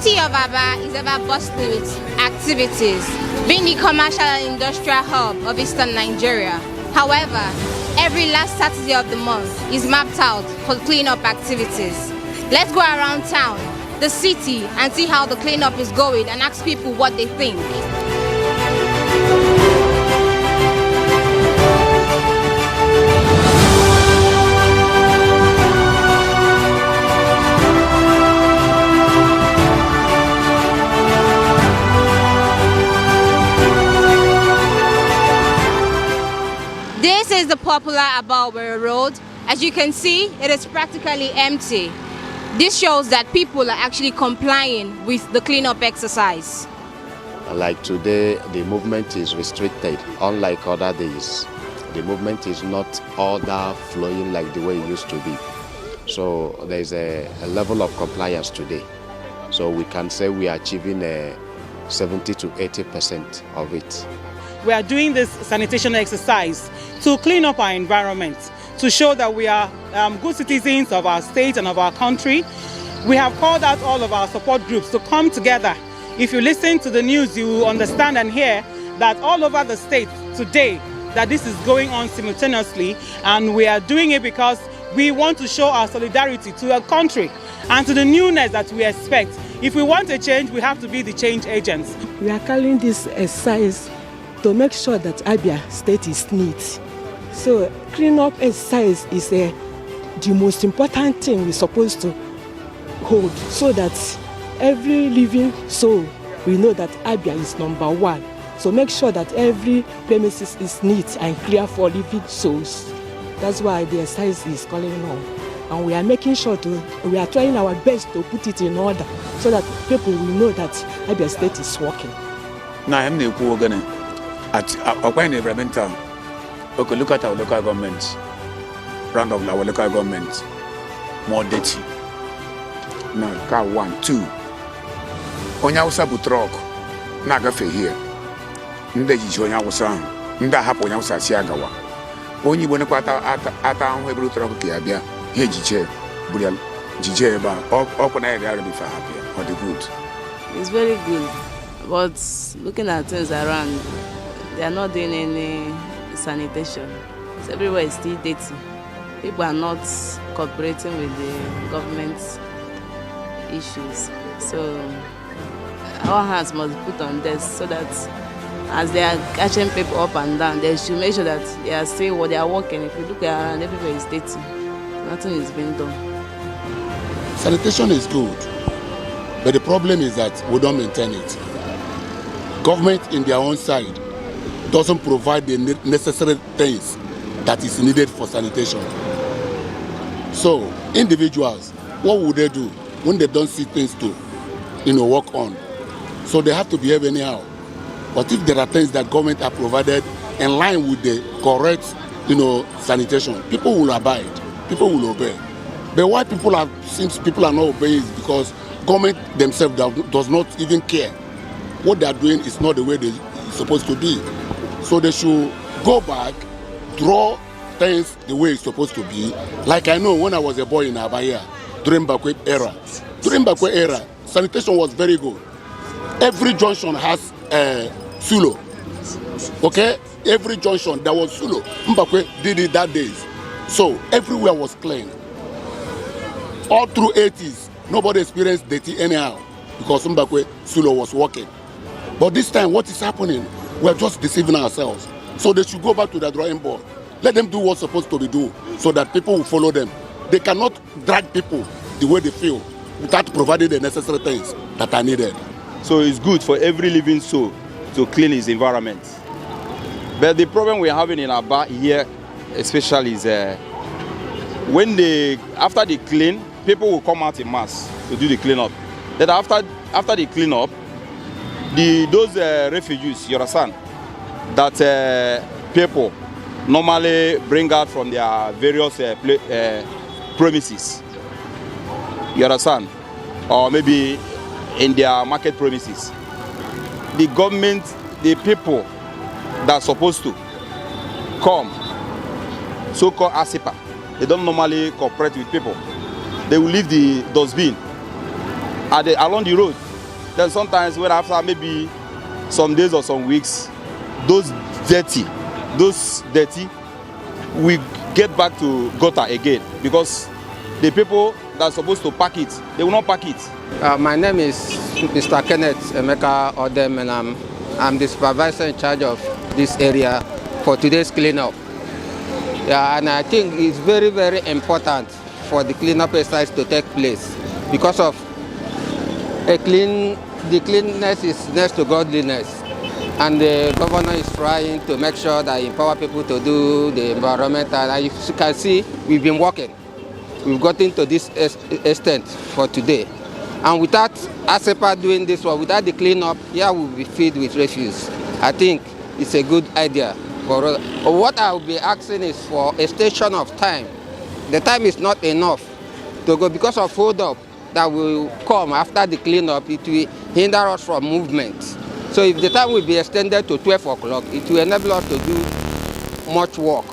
city of Aba is ever bustling with activities, being the commercial and industrial hub of eastern Nigeria. However, every last Saturday of the month is mapped out for cleanup activities. Let's go around town, the city, and see how the cleanup is going and ask people what they think. This is the popular Abawere Road. As you can see, it is practically empty. This shows that people are actually complying with the cleanup exercise. Like today, the movement is restricted, unlike other days. The movement is not all that flowing like the way it used to be. So there's a level of compliance today. So we can say we are achieving 70 to 80% of it. We are doing this sanitation exercise to clean up our environment, to show that we are good citizens of our state and of our country. We have called out all of our support groups to come together. If you listen to the news, you will understand and hear that all over the state today, that this is going on simultaneously, and we are doing it because we want to show our solidarity to our country and to the newness that we expect. If we want a change, we have to be the change agents. We are calling this exercise to make sure that Abia State is neat. So cleanup exercise is the most important thing we're supposed to hold, so that every living soul will know that Abia is #1. So make sure that every premises is neat and clear for living souls. That's why the exercise is calling on. And we are making sure we are trying our best to put it in order so that people will know that Abia State is working. Now I'm going at environmental. Okay, look at our local government. Round of our local government. More dirty. Now, car 1, 2. Onya usa butrok. Nagafe here. Nde jicho onya usa. Nda hapo onya usa siagawa. Onyi bone kwa ata anwe butrok kiabia. He jiche. Buria jiche ba. Open area be for happy. For the good. It's very good. But looking at things around, they are not doing any sanitation. So everywhere is still dirty. People are not cooperating with the government issues. So our hands must be put on this so that as they are catching people up and down, they should make sure that they are still what they are working. If you look around, everywhere is dirty. Nothing is being done. Sanitation is good, but the problem is that we don't maintain it. Government in their own side doesn't provide the necessary things that is needed for sanitation. So individuals, what would they do when they don't see things to, work on? So they have to behave anyhow. But if there are things that government have provided in line with the correct, sanitation, people will abide, people will obey. But why since people are not obeying is because government themselves does not even care. What they are doing is not the way they're supposed to be. So they should go back, draw things the way it's supposed to be. Like I know when I was a boy in Abaya, during Bakwe era. During Bakwe era, sanitation was very good. Every junction has Sulo. Okay? Every junction there was Sulo. Mbakwe did it that days. So everywhere was clean. All through 80s, nobody experienced dirty anyhow because Mbakwe Sulo was working. But this time, what is happening? We're just deceiving ourselves. So they should go back to the drawing board. Let them do what's supposed to be done so that people will follow them. They cannot drag people the way they feel without providing the necessary things that are needed. So it's good for every living soul to clean his environment. But the problem we're having in Aba here especially is after they clean, people will come out in mass to do the cleanup. Then after the cleanup, those refugees, you understand, that people normally bring out from their various premises, you understand, or maybe in their market premises. The government, the people that are supposed to come, so-called ASIPA, they don't normally cooperate with people. They will leave the dustbin along the road. Then sometimes when after maybe some days or some weeks, those dirty, we get back to gutter again because the people that are supposed to pack it, they will not pack it. My name is Mr. Kenneth Emeka Odem, and I'm the supervisor in charge of this area for today's cleanup. Yeah, and I think it's very, very important for the cleanup exercise to take place because of the cleanliness is next to godliness. And the governor is trying to make sure that empower people to do the environmental. And as you can see, we've been working. We've gotten to this extent for today. And without ASEPA doing this one, without the cleanup, here we'll be filled with refuse. I think it's a good idea. What I will be asking is for extension of time. The time is not enough to go because of hold up that will come after the cleanup. It will hinder us from movement. So if the time will be extended to 12 o'clock, it will enable us to do much work.